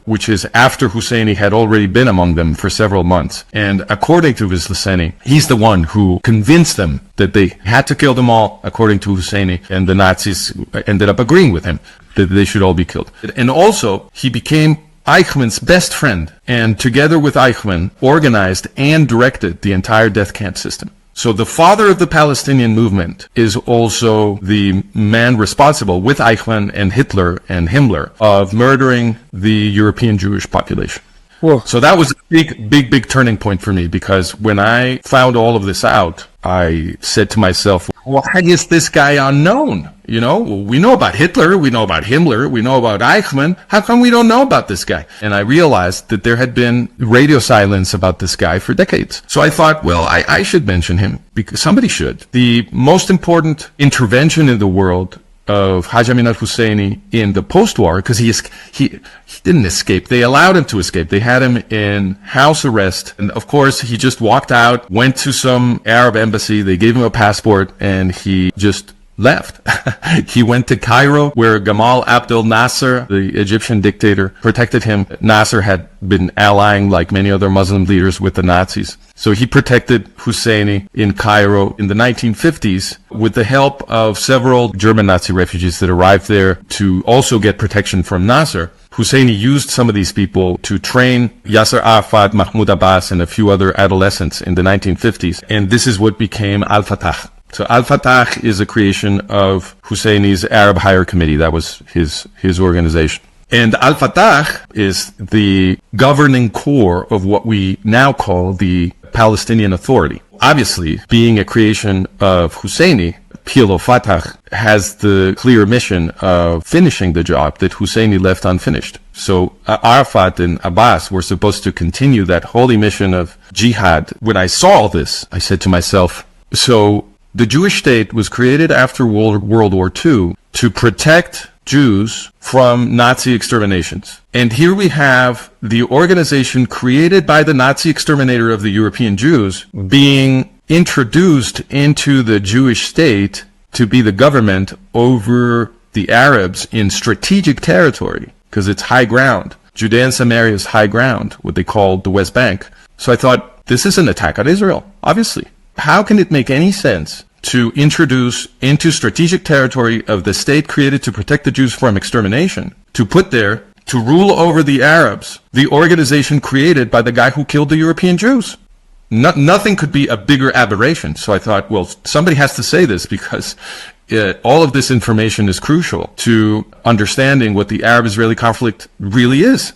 which is after Husseini had already been among them for several months. And according to Husseini, he's the one who convinced them that they had to kill them all, according to Husseini, and the Nazis ended up agreeing with him that they should all be killed. And also, he became Eichmann's best friend, and together with Eichmann, organized and directed the entire death camp system. So the father of the Palestinian movement is also the man responsible, with Eichmann and Hitler and Himmler, of murdering the European Jewish population. Whoa. So that was a big turning point for me, because when I found all of this out, I said to myself, why is this guy unknown? You know, we know about Hitler, we know about Himmler, we know about Eichmann. How come we don't know about this guy? And I realized that there had been radio silence about this guy for decades. So I thought, well, I should mention him, because somebody should. The most important intervention in the world of Haj Amin al-Husseini in the post-war, because he didn't escape. They allowed him to escape. They had him in house arrest. And of course, he just walked out, went to some Arab embassy. They gave him a passport and he just left. He went to Cairo, where Gamal Abdel Nasser, the Egyptian dictator, protected him. Nasser had been allying, like many other Muslim leaders, with the Nazis. So he protected Husseini in Cairo in the 1950s with the help of several German Nazi refugees that arrived there to also get protection from Nasser. Husseini used some of these people to train Yasser Arafat, Mahmoud Abbas, and a few other adolescents in the 1950s. And this is what became Al-Fatah. So Al-Fatah is a creation of Husseini's Arab Higher Committee. That was his organization. And Al-Fatah is the governing core of what we now call the Palestinian Authority. Obviously, being a creation of Husseini, PLO Fatah has the clear mission of finishing the job that Husseini left unfinished. So Arafat and Abbas were supposed to continue that holy mission of jihad. When I saw all this, I said to myself, so the Jewish state was created after World War II to protect Jews from Nazi exterminations. And here we have the organization created by the Nazi exterminator of the European Jews being introduced into the Jewish state to be the government over the Arabs in strategic territory, because it's high ground. Judea and Samaria is high ground, what they call the West Bank. So I thought, this is an attack on Israel, obviously. How can it make any sense to introduce into strategic territory of the state created to protect the Jews from extermination, to put there, to rule over the Arabs, the organization created by the guy who killed the European Jews? Nothing could be a bigger aberration. So I thought, well, somebody has to say this, because all of this information is crucial to understanding what the Arab-Israeli conflict really is.